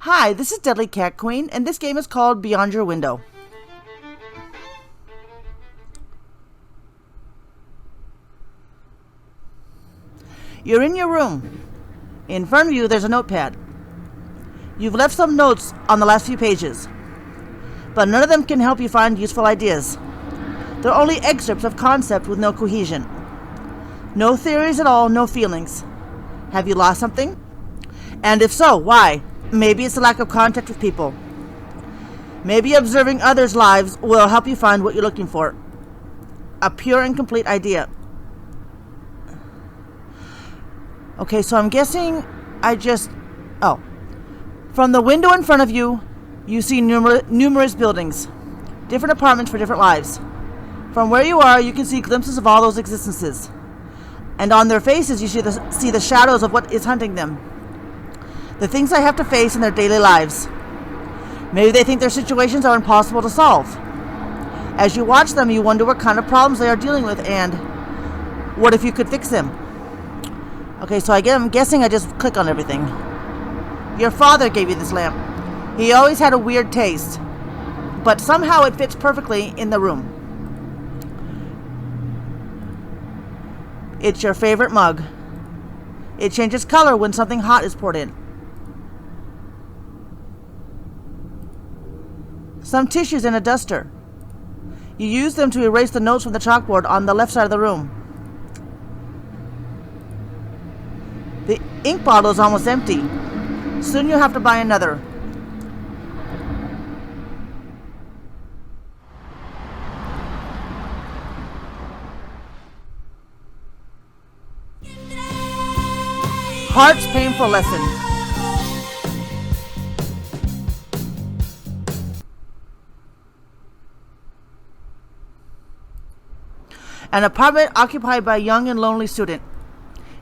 Hi, this is Deadly Cat Queen, and this game is called Beyond Your Window. You're in your room. In front of you, there's a notepad. You've left some notes on the last few pages, but none of them can help you find useful ideas. They're only excerpts of concept with no cohesion. No theories at all, no feelings. Have you lost something? And if so, why? Maybe it's a lack of contact with people. Maybe observing others' lives will help you find what you're looking for. A pure and complete idea. Okay, so I'm guessing from the window in front of you, you see numerous buildings. Different apartments for different lives. From where you are, you can see glimpses of all those existences. And on their faces, you see the shadows of what is hunting them. The things they have to face in their daily lives. Maybe they think their situations are impossible to solve. As you watch them, you wonder what kind of problems they are dealing with and what if you could fix them. Okay, so I'm guessing I just click on everything. Your father gave you this lamp. He always had a weird taste, but somehow it fits perfectly in the room. It's your favorite mug. It changes color when something hot is poured in. Some tissues in a duster. You use them to erase the notes from the chalkboard on the left side of the room. The ink bottle is almost empty. Soon you'll have to buy another. Heart's painful lesson. An apartment occupied by a young and lonely student.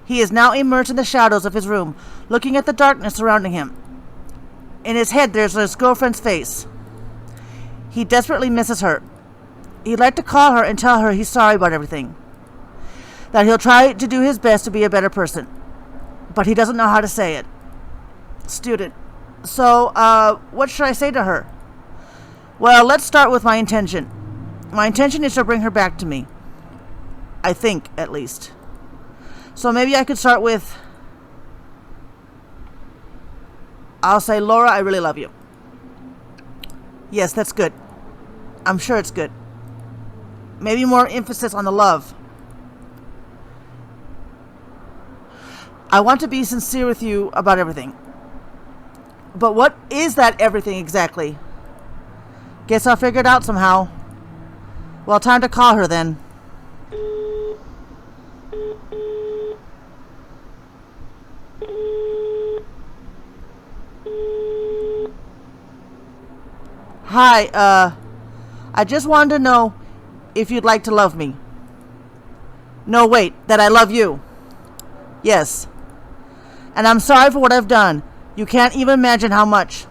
He is now immersed in the shadows of his room, looking at the darkness surrounding him. In his head, there's his girlfriend's face. He desperately misses her. He'd like to call her and tell her he's sorry about everything. That he'll try to do his best to be a better person. But he doesn't know how to say it. Student. So, what should I say to her? Well, let's start with my intention. My intention is to bring her back to me. I think, at least. So maybe I could start with, I'll say, Laura, I really love you. Yes, that's good. I'm sure it's good. Maybe more emphasis on the love. I want to be sincere with you about everything. But what is that everything exactly? Guess I'll figure it out somehow. Well, time to call her then. Hi, I just wanted to know if you'd like to love me. No, wait, that I love you. Yes. And I'm sorry for what I've done. You can't even imagine how much.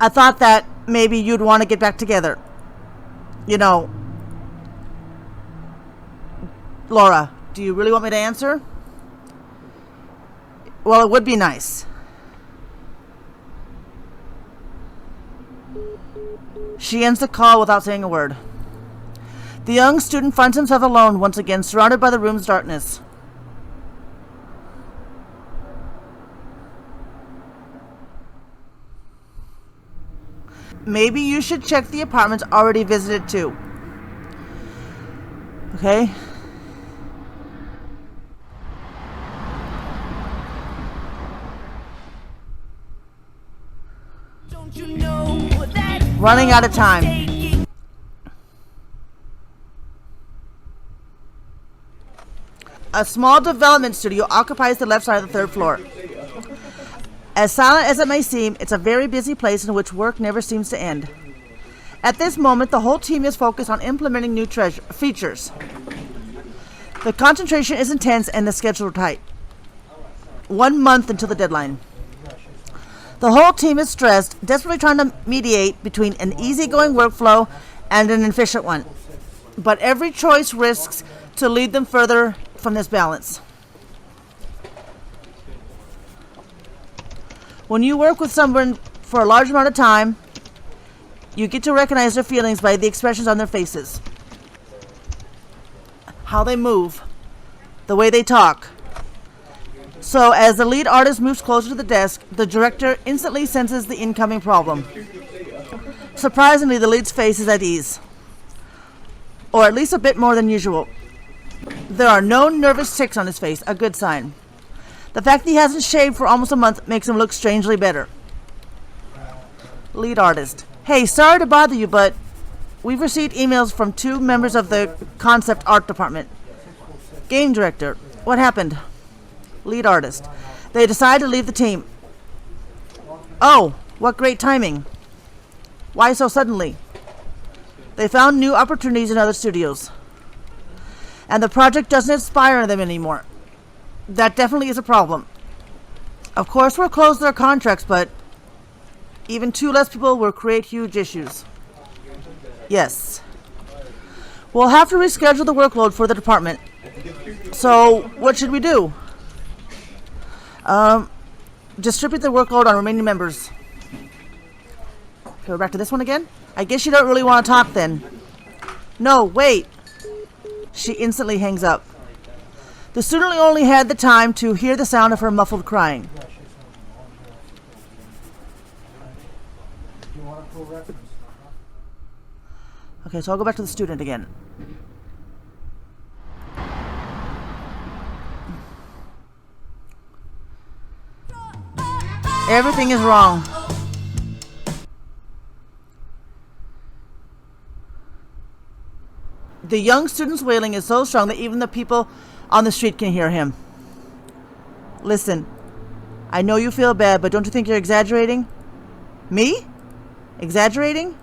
I thought that maybe you'd want to get back together. You know. Laura, do you really want me to answer? Well, it would be nice. She ends the call without saying a word. The young student finds himself alone once again, surrounded by the room's darkness. Maybe you should check the apartments already visited too. Okay? Don't you know that running out of time. A small development studio occupies the left side of the third floor. As silent as it may seem, it's a very busy place in which work never seems to end. At this moment, the whole team is focused on implementing new features. The concentration is intense and the schedule tight. 1 month until the deadline. The whole team is stressed, desperately trying to mediate between an easygoing workflow and an efficient one. But every choice risks to lead them further from this balance. When you work with someone for a large amount of time, you get to recognize their feelings by the expressions on their faces. How they move, the way they talk. So as the lead artist moves closer to the desk, the director instantly senses the incoming problem. Surprisingly, the lead's face is at ease, or at least a bit more than usual. There are no nervous tics on his face, a good sign. The fact that he hasn't shaved for almost a month makes him look strangely better. Lead artist. Hey, sorry to bother you, but we've received emails from 2 members of the concept art department. Game director. What happened? Lead artist. They decided to leave the team. Oh, what great timing. Why so suddenly? They found new opportunities in other studios, and the project doesn't inspire them anymore. That definitely is a problem. Of course, we'll close their contracts, but even 2 less people will create huge issues. Yes. We'll have to reschedule the workload for the department. So, what should we do? Distribute the workload on remaining members. Okay, we're back to this one again? I guess you don't really want to talk then. No, wait. She instantly hangs up. The student only had the time to hear the sound of her muffled crying. Okay, so I'll go back to the student again. Everything is wrong. The young student's wailing is so strong that even the people on the street can hear him. Listen, I know you feel bad, but don't you think you're exaggerating? Me? Exaggerating?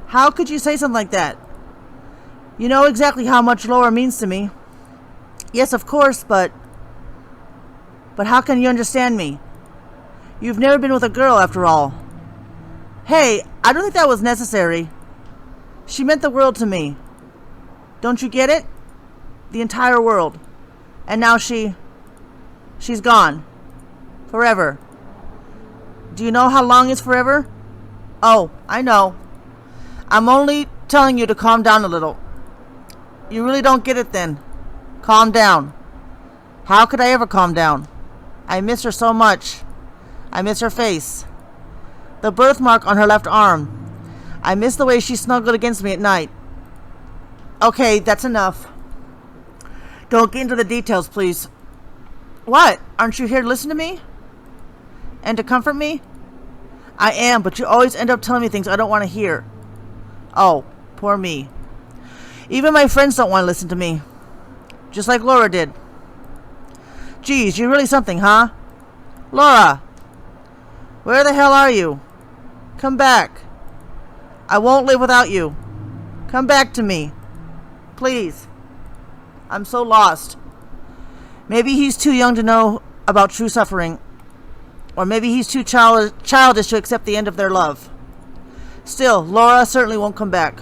How could you say something like that? You know exactly how much Laura means to me. Yes, of course, but how can you understand me? You've never been with a girl, after all. Hey, I don't think that was necessary. She meant the world to me. Don't you get it? The entire world. And now she's gone. Forever. Do you know how long is forever? Oh, I know. I'm only telling you to calm down a little. You really don't get it then. Calm down. How could I ever calm down? I miss her so much. I miss her face. The birthmark on her left arm. I miss the way she snuggled against me at night. Okay, that's enough. Don't get into the details, please. What? Aren't you here to listen to me? And to comfort me? I am, but you always end up telling me things I don't want to hear. Oh, poor me. Even my friends don't want to listen to me. Just like Laura did. Geez, you're really something, huh? Laura! Where the hell are you? Come back. I won't live without you. Come back to me. Please. I'm so lost. Maybe he's too young to know about true suffering. Or maybe he's too childish to accept the end of their love. Still, Laura certainly won't come back.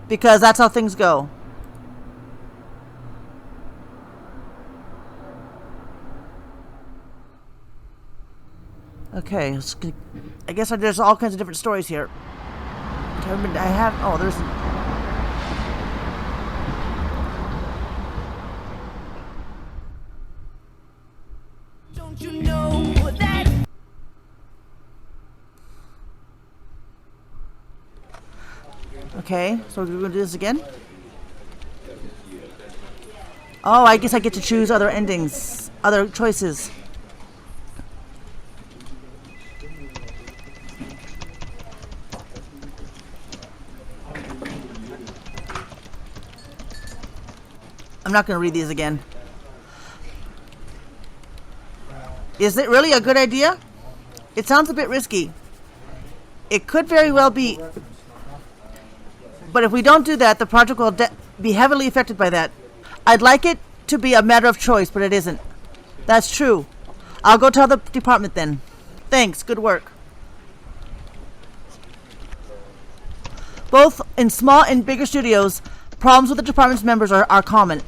Because that's how things go. Okay, I guess there's all kinds of different there's... Don't you know that? Okay, so we're going to do this again? Oh, I guess I get to choose other endings, other choices. I'm not going to read these again. Is it really a good idea? It sounds a bit risky. It could very well be. But if we don't do that, the project will be heavily affected by that. I'd like it to be a matter of choice, but it isn't. That's true. I'll go tell the department then. Thanks, good work. Both in small and bigger studios, problems with the department's members are common.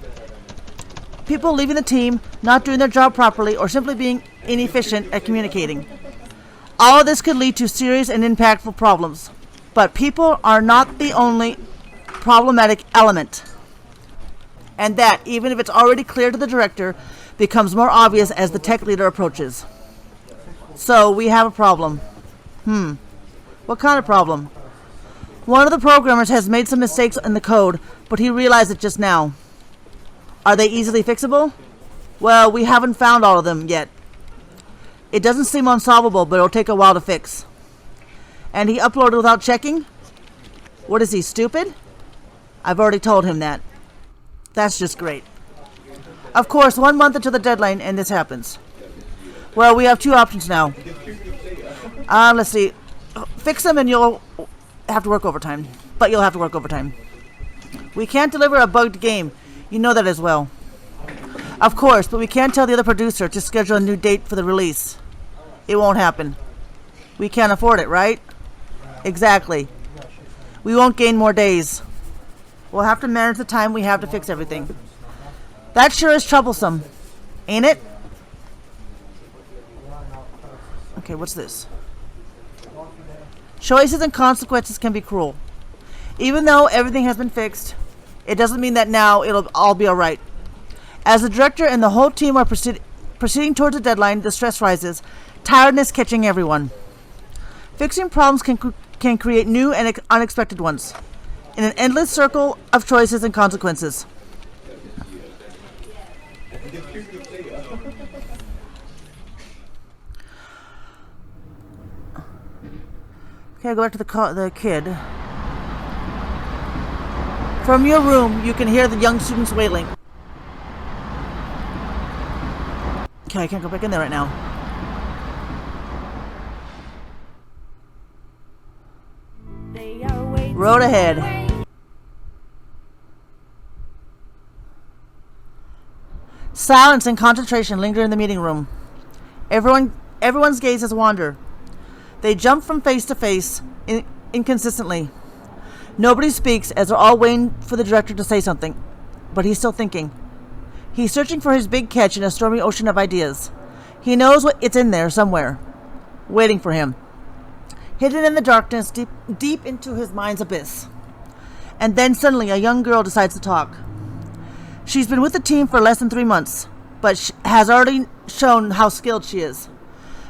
People leaving the team, not doing their job properly, or simply being inefficient at communicating. All of this could lead to serious and impactful problems. But people are not the only problematic element. And that, even if it's already clear to the director, becomes more obvious as the tech leader approaches. So, we have a problem. What kind of problem? One of the programmers has made some mistakes in the code, but he realized it just now. Are they easily fixable? Well, we haven't found all of them yet. It doesn't seem unsolvable, but it'll take a while to fix. And he uploaded without checking? What is he, stupid? I've already told him that. That's just great. Of course, 1 month until the deadline, and this happens. Well, we have two options now. Let's see. Fix them and you'll have to work overtime. But you'll have to work overtime. We can't deliver a bugged game. You know that as well. Of course, but we can't tell the other producer to schedule a new date for the release. It won't happen. We can't afford it, right? Exactly. We won't gain more days. We'll have to manage the time we have to fix everything. That sure is troublesome, ain't it? Okay, what's this? Choices and consequences can be cruel. Even though everything has been fixed, it doesn't mean that now it'll all be alright. As the director and the whole team are proceeding towards the deadline, the stress rises, tiredness catching everyone. Fixing problems can create new and unexpected ones, in an endless circle of choices and consequences. Okay, go back to the kid. From your room, you can hear the young students wailing. Okay, I can't go back in there right now. Road ahead. Silence and concentration linger in the meeting room. Everyone's gazes wander. They jump from face to face inconsistently. Nobody speaks as they're all waiting for the director to say something. But he's still thinking. He's searching for his big catch in a stormy ocean of ideas. He knows it's in there somewhere, waiting for him. Hidden in the darkness, deep into his mind's abyss. And then suddenly a young girl decides to talk. She's been with the team for less than 3 months, but has already shown how skilled she is.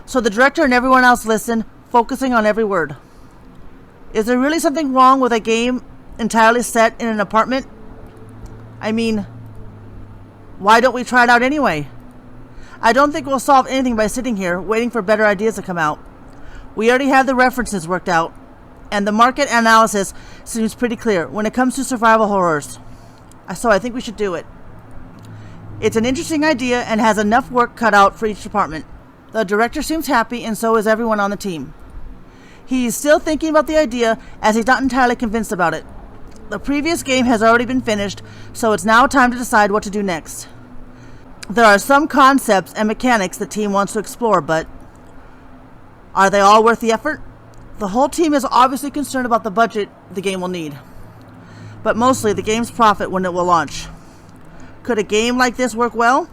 So the director and everyone else listen, focusing on every word. Is there really something wrong with a game entirely set in an apartment? I mean, why don't we try it out anyway? I don't think we'll solve anything by sitting here waiting for better ideas to come out. We already have the references worked out, and the market analysis seems pretty clear when it comes to survival horrors. So I think we should do it. It's an interesting idea and has enough work cut out for each department. The director seems happy, and so is everyone on the team. He is still thinking about the idea as he's not entirely convinced about it. The previous game has already been finished, so it's now time to decide what to do next. There are some concepts and mechanics the team wants to explore, but are they all worth the effort? The whole team is obviously concerned about the budget the game will need, but mostly the game's profit when it will launch. Could a game like this work well?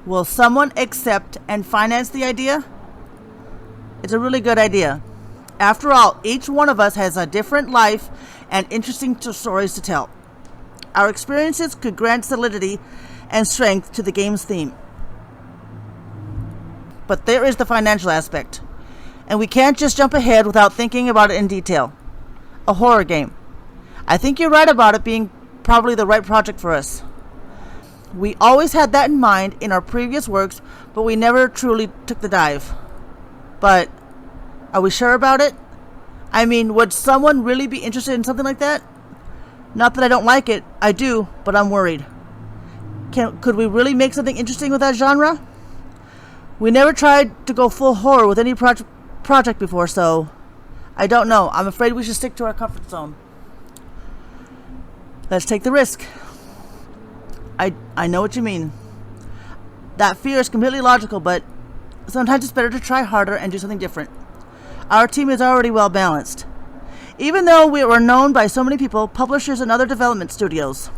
Will someone accept and finance the idea? It's a really good idea. After all, each one of us has a different life and interesting stories to tell. Our experiences could grant solidity and strength to the game's theme. But there is the financial aspect, and we can't just jump ahead without thinking about it in detail. A horror game. I think you're right about it being probably the right project for us. We always had that in mind in our previous works, but we never truly took the dive. But are we sure about it? I mean, would someone really be interested in something like that? Not that I don't like it, I do, but I'm worried. Could we really make something interesting with that genre? We never tried to go full horror with any project before, so I don't know. I'm afraid we should stick to our comfort zone. Let's take the risk. I know what you mean. That fear is completely logical, but sometimes it's better to try harder and do something different. Our team is already well balanced. Even though we were known by so many people, publishers, and other development studios.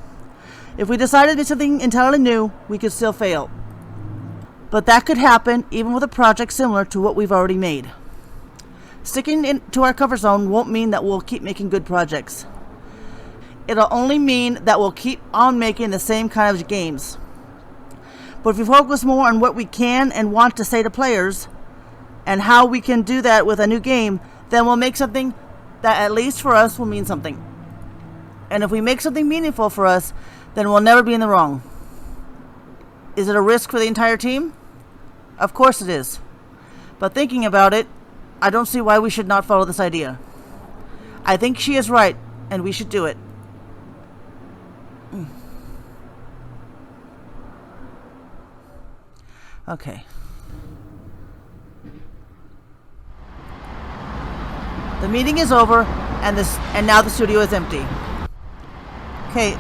If we decided to do something entirely new, we could still fail. But that could happen even with a project similar to what we've already made. Sticking to our comfort zone won't mean that we'll keep making good projects. It'll only mean that we'll keep on making the same kind of games. But if we focus more on what we can and want to say to players, and how we can do that with a new game, then we'll make something that, at least for us, will mean something. And if we make something meaningful for us, then we'll never be in the wrong. Is it a risk for the entire team? Of course it is. But thinking about it, I don't see why we should not follow this idea. I think she is right, and we should do it. Okay. The meeting is over, and now the studio is empty. Okay.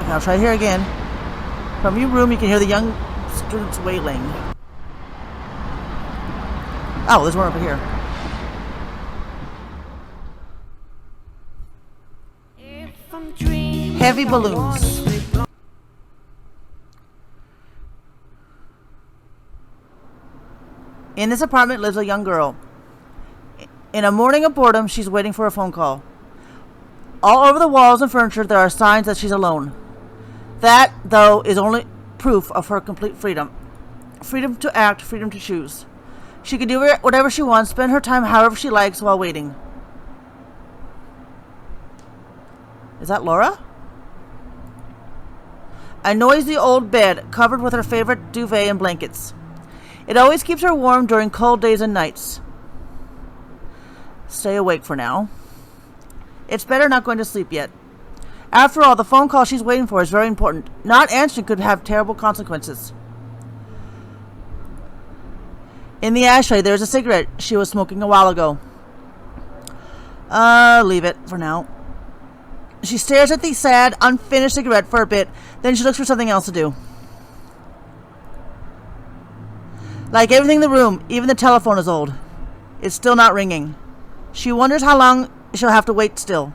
I'll try here again. From your room, you can hear the young students wailing. Oh, there's one over here. Heavy balloons. In this apartment lives a young girl. In a morning of boredom, she's waiting for a phone call. All over the walls and furniture, there are signs that she's alone. That, though, is only proof of her complete freedom. Freedom to act, freedom to choose. She can do whatever she wants, spend her time however she likes while waiting. Is that Laura? A noisy old bed covered with her favorite duvet and blankets. It always keeps her warm during cold days and nights. Stay awake for now. It's better not going to sleep yet. After all, the phone call she's waiting for is very important. Not answering could have terrible consequences. In the ashtray, there's a cigarette she was smoking a while ago. Leave it for now. She stares at the sad, unfinished cigarette for a bit, then she looks for something else to do. Like everything in the room, even the telephone is old. It's still not ringing. She wonders how long she'll have to wait still.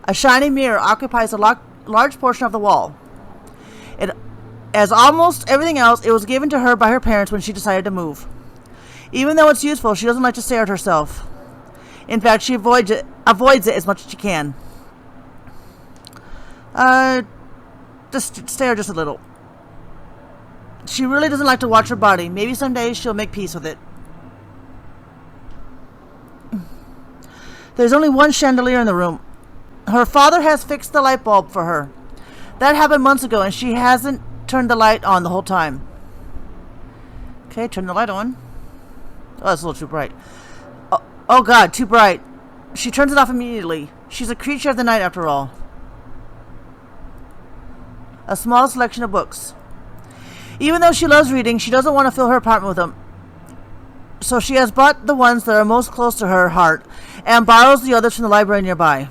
A shiny mirror occupies a large portion of the wall. As almost everything else, it was given to her by her parents when she decided to move. Even though it's useful, she doesn't like to stare at herself. In fact, she avoids it as much as she can. Just stare just a little. She really doesn't like to watch her body. Maybe someday she'll make peace with it. There's only one chandelier in the room. Her father has fixed the light bulb for her. That happened months ago, and she hasn't turned the light on the whole time. Okay, turn the light on. Oh, that's a little too bright. Oh God, too bright. She turns it off immediately. She's a creature of the night after all. A small selection of books. Even though she loves reading, she doesn't want to fill her apartment with them. So she has bought the ones that are most close to her heart and borrows the others from the library nearby.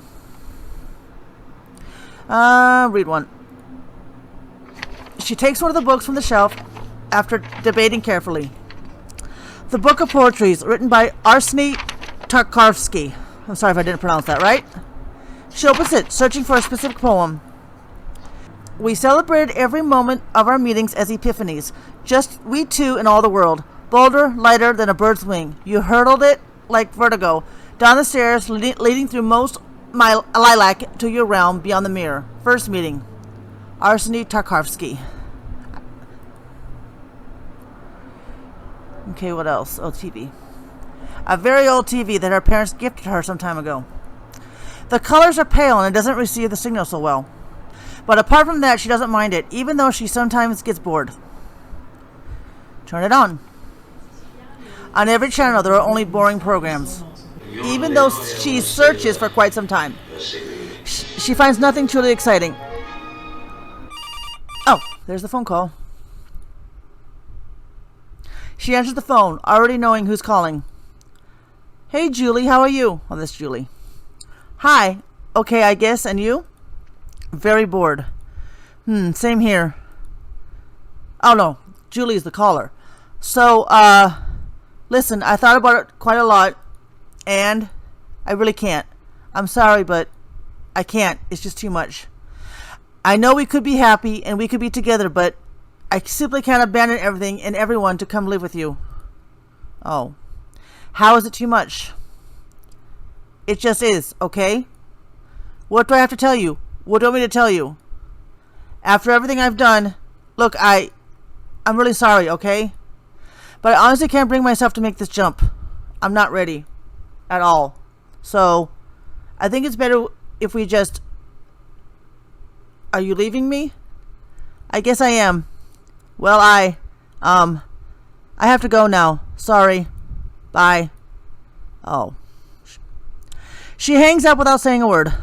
Read one. She takes one of the books from the shelf after debating carefully. The Book of Poetries, written by Arseny Tarkovsky. I'm sorry if I didn't pronounce that right. She opens it, searching for a specific poem. We celebrated every moment of our meetings as epiphanies, just we two in all the world, bolder, lighter than a bird's wing. You hurtled it like vertigo, down the stairs, leading through most my lilac to your realm beyond the mirror. First meeting. Arseny Tarkovsky. Okay, what else? Oh, TV. A very old TV that her parents gifted her some time ago. The colors are pale and it doesn't receive the signal so well. But apart from that, she doesn't mind it, even though she sometimes gets bored. Turn it on. On every channel, there are only boring programs. Even though she searches for quite some time, she finds nothing truly exciting. Oh, there's the phone call. She answers the phone, already knowing who's calling. Hey, Julie, how are you? Oh, that's Julie. Hi. Okay, I guess. And you? Very bored. Same here. Oh, no. Julie's the caller. So, listen, I thought about it quite a lot, and I really can't. I'm sorry, but I can't. It's just too much. I know we could be happy and we could be together, but I simply can't abandon everything and everyone to come live with you. Oh. How is it too much? It just is, okay? What do I have to tell you? What do you want me to tell you? After everything I've done, look, I'm really sorry, okay? But I honestly can't bring myself to make this jump. I'm not ready. At all. So, I think it's better if we just... Are you leaving me? I guess I am. Well, I have to go now. Sorry. Bye. Oh. She hangs up without saying a word.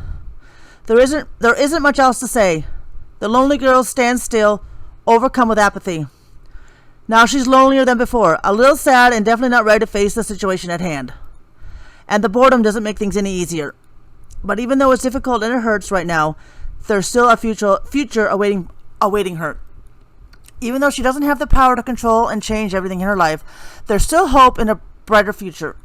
There isn't much else to say. The lonely girl stands still, overcome with apathy. Now she's lonelier than before, a little sad and definitely not ready to face the situation at hand. And the boredom doesn't make things any easier. But even though it's difficult and it hurts right now, there's still a future awaiting her. Even though she doesn't have the power to control and change everything in her life, there's still hope in a brighter future.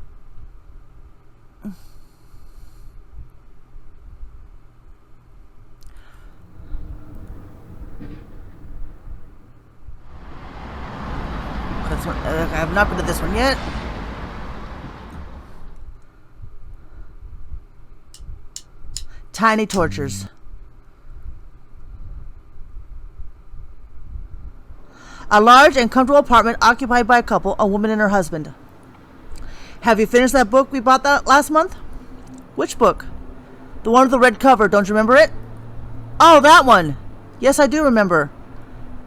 I have not been to this one yet. Tiny tortures. A large and comfortable apartment occupied by a couple, a woman and her husband. Have you finished that book we bought that last month? Which book? The one with the red cover, don't you remember it? Oh, that one. Yes, I do remember.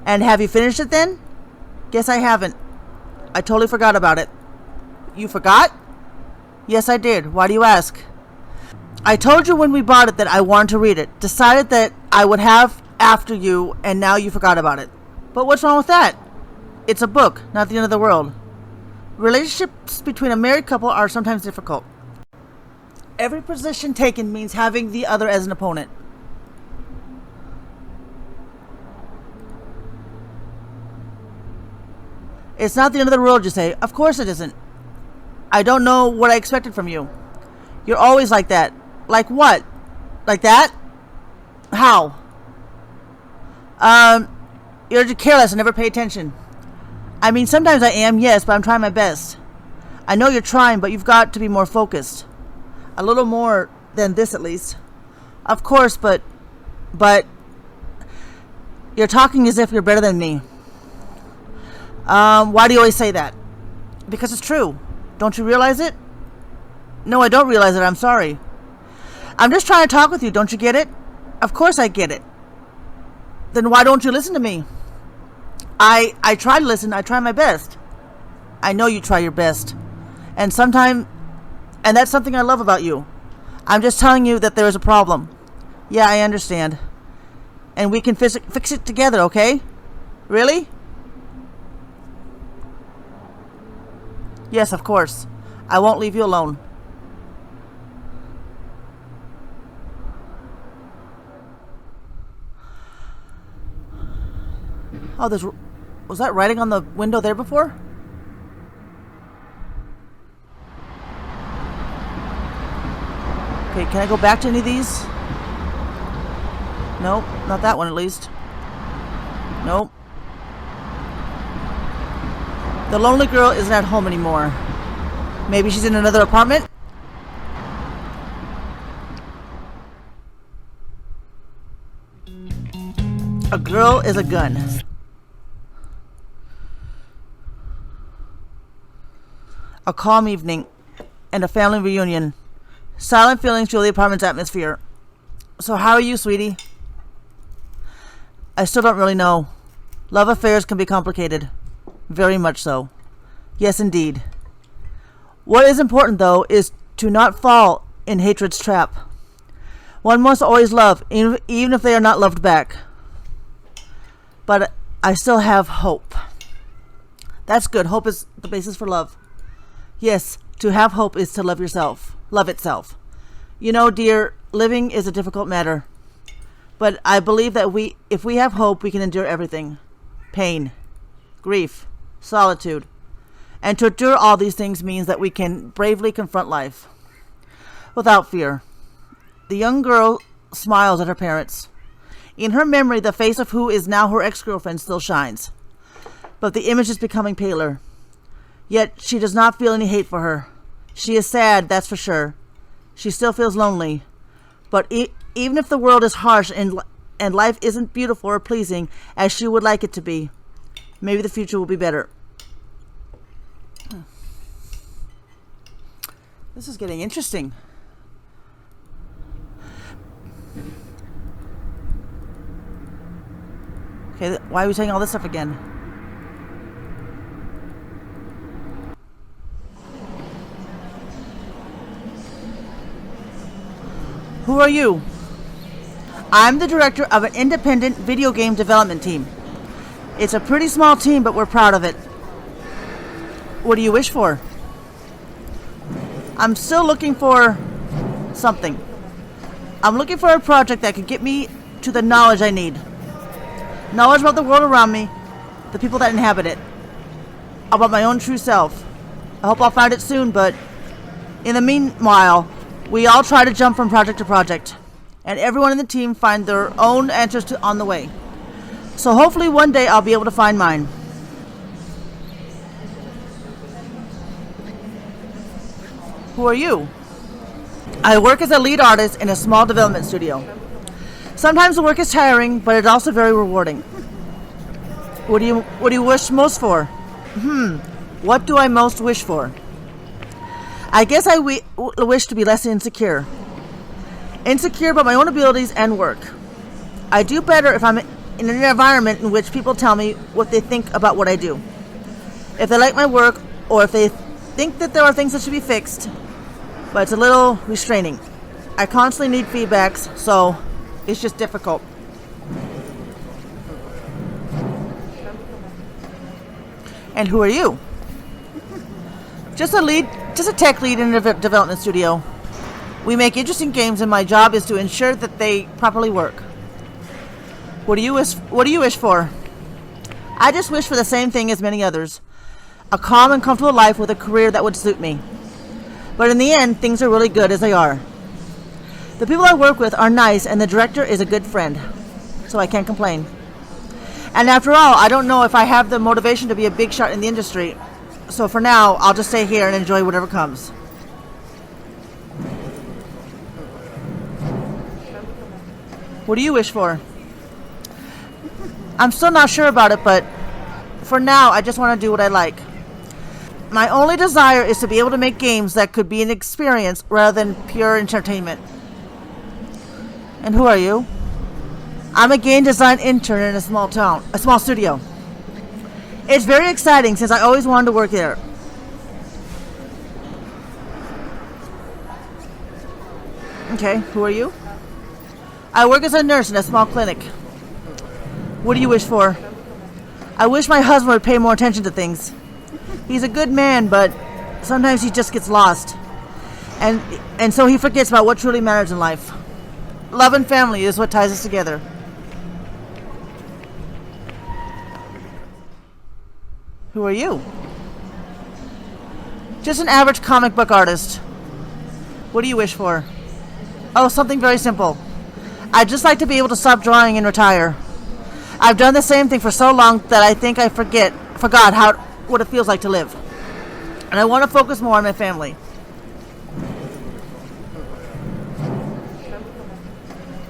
And have you finished it then? Guess I haven't. I totally forgot about it. You forgot? Yes, I did. Why do you ask? I told you when we bought it that I wanted to read it. Decided that I would have after you, and now you forgot about it. But what's wrong with that? It's a book, not the end of the world. Relationships between a married couple are sometimes difficult. Every position taken means having the other as an opponent. It's not the end of the world, you say. Of course it isn't. I don't know what I expected from you. You're always like that. Like what? Like that? How? You're just careless and never pay attention. I mean, sometimes I am, yes, but I'm trying my best. I know you're trying, but you've got to be more focused. A little more than this, at least. Of course, but you're talking as if you're better than me. Why do you always say that? Because it's true. Don't you realize it? No, I don't realize it. I'm sorry. I'm just trying to talk with you. Don't you get it? Of course I get it. Then why don't you listen to me? I try to listen. I try my best. I know you try your best. And that's something I love about you. I'm just telling you that there is a problem. Yeah, I understand. And we can fix it together, okay? Really? Yes, of course. I won't leave you alone. Oh, was that writing on the window there before? Okay, can I go back to any of these? Nope, not that one at least. Nope. The lonely girl isn't at home anymore. Maybe she's in another apartment? A girl is a gun. A calm evening and a family reunion. Silent feelings fill the apartment's atmosphere. So how are you, sweetie? I still don't really know. Love affairs can be complicated. Very much so. Yes, indeed. What is important, though, is to not fall in hatred's trap. One must always love, even if they are not loved back. But I still have hope. That's good. Hope is the basis for love. Yes, to have hope is to love yourself. Love itself. You know, dear, living is a difficult matter. But I believe that if we have hope, we can endure everything. Pain, grief, solitude. And to endure all these things means that we can bravely confront life without fear. The young girl smiles at her parents. In her memory, the face of who is now her ex-girlfriend still shines, but the image is becoming paler. Yet she does not feel any hate for her. She is sad, that's for sure. She still feels lonely. But even if the world is harsh and life isn't beautiful or pleasing as she would like it to be, maybe the future will be better. This is getting interesting. Okay, why are we saying all this stuff again? Who are you? I'm the director of an independent video game development team. It's a pretty small team, but we're proud of it. What do you wish for? I'm still looking for something. I'm looking for a project that could get me to the knowledge I need. Knowledge about the world around me, the people that inhabit it, about my own true self. I hope I'll find it soon, but in the meanwhile, we all try to jump from project to project, and everyone in the team find their own answers on the way. So hopefully one day I'll be able to find mine. Who are you? I work as a lead artist in a small development studio. Sometimes the work is tiring, but it's also very rewarding. What do you wish most for? What do I most wish for? I guess I wish to be less insecure. Insecure about my own abilities and work. I do better if I'm in an environment in which people tell me what they think about what I do. If they like my work, or if they think that there are things that should be fixed, but it's a little restraining. I constantly need feedbacks, so it's just difficult. And who are you? Just a tech lead in a development studio. We make interesting games, and my job is to ensure that they properly work. What do you wish for? I just wish for the same thing as many others. A calm and comfortable life with a career that would suit me. But in the end, things are really good as they are. The people I work with are nice, and the director is a good friend, so I can't complain. And after all, I don't know if I have the motivation to be a big shot in the industry, so for now, I'll just stay here and enjoy whatever comes. What do you wish for? I'm still not sure about it, but for now, I just want to do what I like. My only desire is to be able to make games that could be an experience rather than pure entertainment. And who are you? I'm a game design intern in a small studio. It's very exciting since I always wanted to work there. Okay, who are you? I work as a nurse in a small clinic. What do you wish for? I wish my husband would pay more attention to things. He's a good man, but sometimes he just gets lost. And so he forgets about what truly matters in life. Love and family is what ties us together. Who are you? Just an average comic book artist. What do you wish for? Oh, something very simple. I'd just like to be able to stop drawing and retire. I've done the same thing for so long that I think I forgot what it feels like to live. And I want to focus more on my family.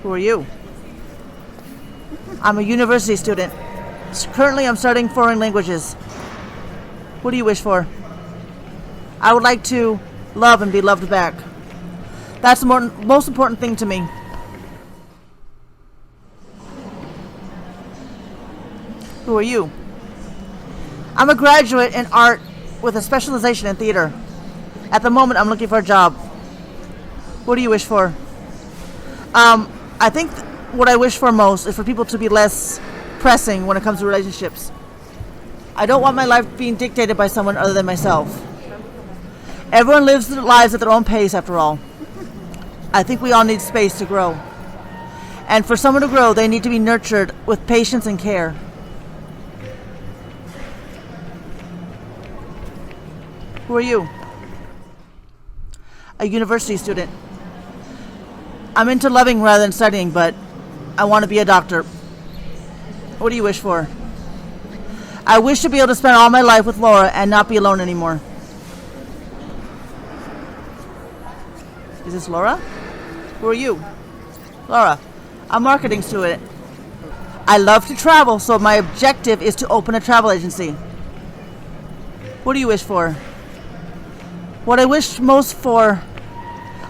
Who are you? I'm a university student. Currently, I'm studying foreign languages. What do you wish for? I would like to love and be loved back. That's the most important thing to me. Who are you? I'm a graduate in art with a specialization in theater. At the moment, I'm looking for a job. What do you wish for? I think what I wish for most is for people to be less pressing when it comes to relationships. I don't want my life being dictated by someone other than myself. Everyone lives their lives at their own pace, after all. I think we all need space to grow. And for someone to grow, they need to be nurtured with patience and care. Who are you? A university student. I'm into loving rather than studying, but I want to be a doctor. What do you wish for? I wish to be able to spend all my life with Laura and not be alone anymore. Is this Laura? Who are you? Laura. I'm marketing student. I love to travel, so my objective is to open a travel agency. What do you wish for? What I wish most for,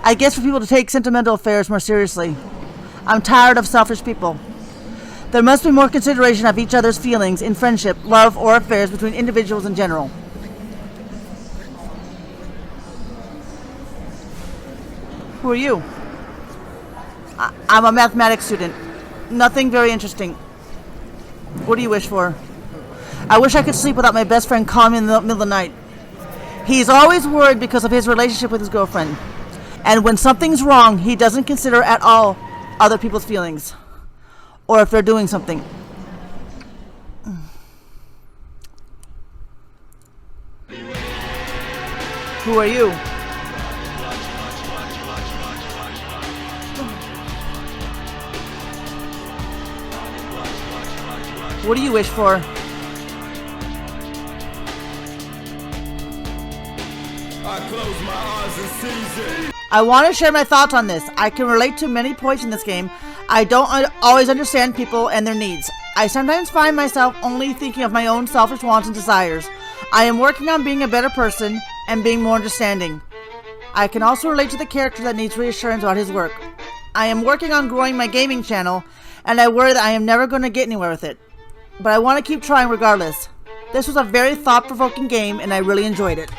I guess, for people to take sentimental affairs more seriously. I'm tired of selfish people. There must be more consideration of each other's feelings in friendship, love, or affairs between individuals in general. Who are you? I'm a mathematics student. Nothing very interesting. What do you wish for? I wish I could sleep without my best friend calling me in the middle of the night. He's always worried because of his relationship with his girlfriend. And when something's wrong, he doesn't consider at all other people's feelings. Or if they're doing something. Who are you? What do you wish for? I close my eyes and seize it. I want to share my thoughts on this. I can relate to many points in this game. I don't always understand people and their needs. I sometimes find myself only thinking of my own selfish wants and desires. I am working on being a better person and being more understanding. I can also relate to the character that needs reassurance about his work. I am working on growing my gaming channel, and I worry that I am never going to get anywhere with it. But I want to keep trying regardless. This was a very thought-provoking game, and I really enjoyed it.